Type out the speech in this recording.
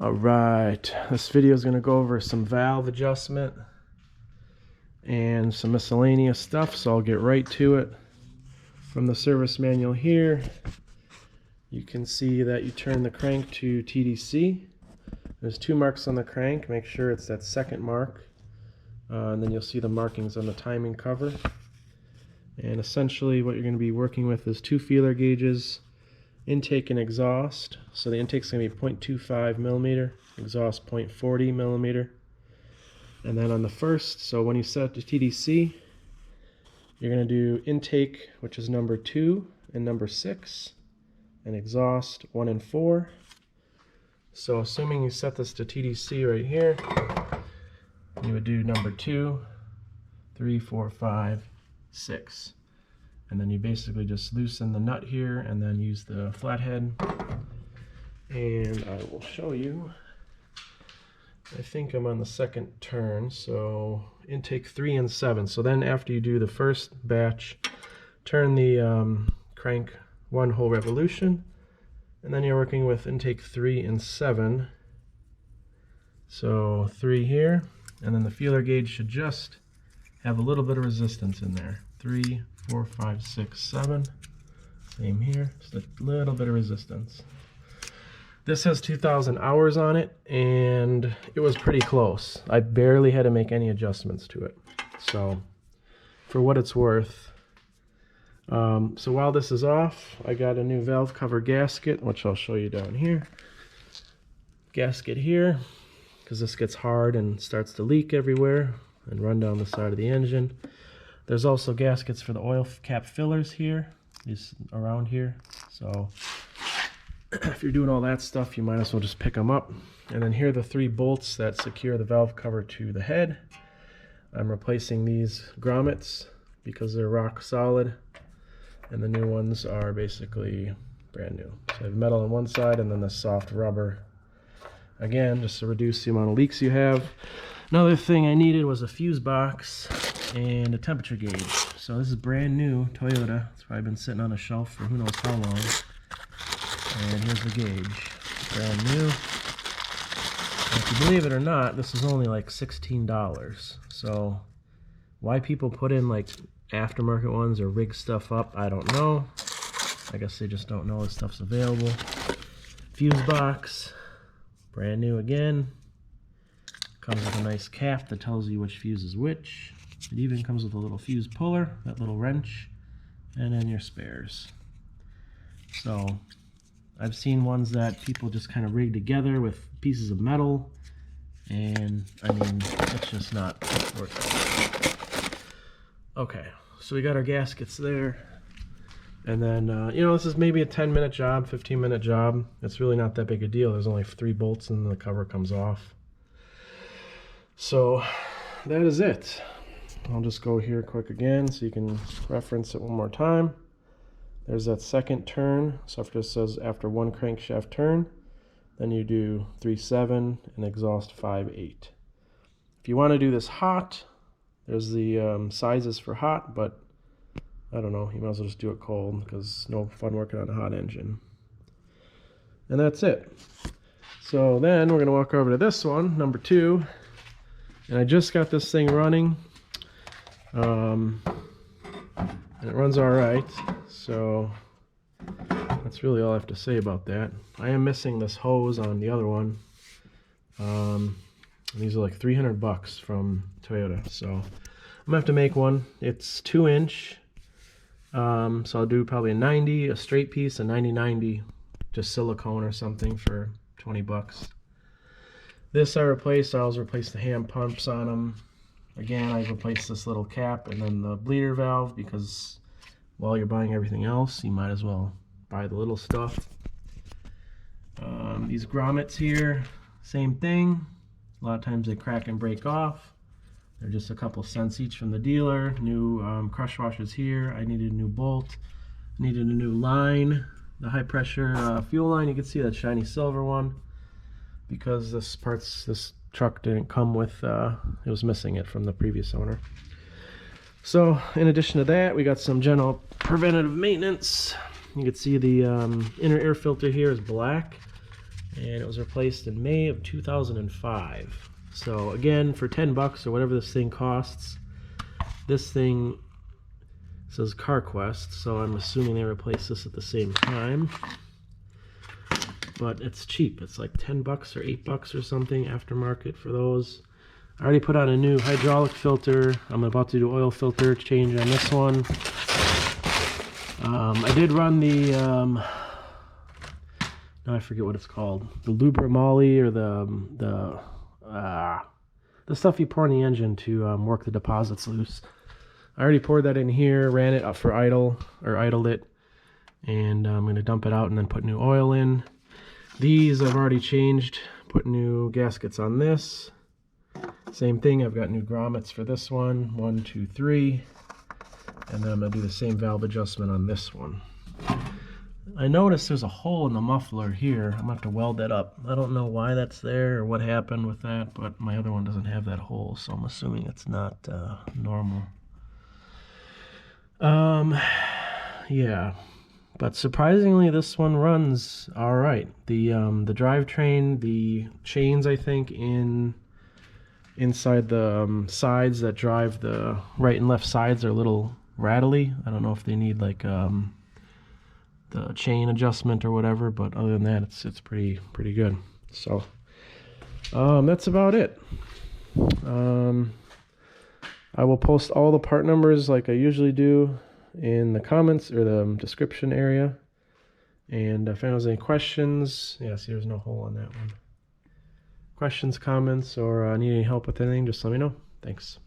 Alright, this video is going to go over some valve adjustment and some miscellaneous stuff, so I'll get right to it. From the service manual here, you can see that you turn the crank to TDC. There's two marks on the crank. Make sure it's that second mark, and then you'll see the markings on the timing cover. And essentially what you're going to be working with is two feeler gauges, intake and exhaust. So the intake's going to be 0.25 millimeter, exhaust 0.40 millimeter. And then on the first, so when you set it to TDC, you're going to do intake, which is number 2 and number 6, and exhaust 1 and 4. So assuming you set this to TDC right here, you would do number 2, 3, 4, 5, 6. And then you basically just loosen the nut here and then use the flathead. And I will show you. I think I'm on the second turn, so intake 3 and 7. So then after you do the first batch, turn the crank 1 whole revolution, and then you're working with intake 3 and 7. So 3 here, and then the feeler gauge should just have a little bit of resistance in there. 3, 4, 5, 6, 7. Same here, just a little bit of resistance. This has 2,000 hours on it, and it was pretty close. I barely had to make any adjustments to it. So, for what it's worth. So while this is off, I got a new valve cover gasket, which I'll show you down here. Gasket here, because this gets hard and starts to leak everywhere and run down the side of the engine. There's also gaskets for the oil cap fillers here, these around here. So if you're doing all that stuff, you might as well just pick them up. And then here are the 3 bolts that secure the valve cover to the head. I'm replacing these grommets because they're rock solid, and the new ones are basically brand new. So I have metal on one side and then the soft rubber. Again, just to reduce the amount of leaks you have. Another thing I needed was a fuse box and a temperature gauge. So this is brand new Toyota. It's probably been sitting on a shelf for who knows how long. And here's the gauge, brand new. And if you believe it or not, this is only like $16. So why people put in like aftermarket ones or rig stuff up, I don't know. I guess they just don't know this stuff's available. Fuse box, brand new again. Comes with a nice cap that tells you which fuse is which. It even comes with a little fuse puller, that little wrench, and then your spares. So I've seen ones that people just kind of rig together with pieces of metal, and I mean, it's just not worth it. Okay, so we got our gaskets there, and then you know, this is maybe a 10-minute job, 15-minute job. It's really not that big a deal. There's only 3 bolts and the cover comes off. So that is it. I'll just go here quick again so you can reference it one more time. There's that second turn. So after it says after 1 crankshaft turn, then you do 3/7 and exhaust 5/8. If you want to do this hot, there's the sizes for hot, but I don't know, you might as well just do it cold because no fun working on a hot engine. And that's it. So then we're going to walk over to this one, number 2. And I just got this thing running. And it runs all right. So that's really all I have to say about that. I am missing this hose on the other one. And these are like $300 from Toyota. So I'm gonna have to make one. It's 2-inch. So I'll do probably a 90, a straight piece, a 90/90, just silicone or something for $20. This I replaced. I always replace the hand pumps on them. Again, I replaced this little cap and then the bleeder valve because while you're buying everything else, you might as well buy the little stuff. These grommets here, same thing. A lot of times they crack and break off. They're just a couple cents each from the dealer. New crush washers here. I needed a new bolt. Needed a new line. The high pressure fuel line, you can see that shiny silver one. Because this truck didn't come with, it was missing it from the previous owner. So in addition to that, we got some general preventative maintenance. You can see the inner air filter here is black. and it was replaced in May of 2005. So again, for 10 bucks or whatever this thing costs, this thing says CarQuest, so I'm assuming they replaced this at the same time. But it's cheap. It's like 10 bucks or 8 bucks or something aftermarket for those. I already put on a new hydraulic filter. I'm about to do oil filter change on this one. I did run the, now I forget what it's called, the Lubra-Moly, or the stuff you pour in the engine to work the deposits loose. I already poured that in here, ran it up for idle, or idled it, and I'm going to dump it out and then put new oil in. These I've already changed, put new gaskets on this. Same thing, I've got new grommets for this one, 1, 2, 3. And then I'm going to do the same valve adjustment on this one. I noticed there's a hole in the muffler here. I'm going to have to weld that up. I don't know why that's there or what happened with that, but my other one doesn't have that hole, so I'm assuming it's not normal. Yeah. But surprisingly, this one runs all right. The drivetrain, the chains, I think, inside the sides that drive the right and left sides are a little rattly. I don't know if they need like the chain adjustment or whatever, but other than that, it's pretty good. So that's about it. I will post all the part numbers like I usually do in the comments or the description area. And if anyone has any questions, yeah, see, there's no hole on that one. Questions, comments, or need any help with anything, just let me know. Thanks.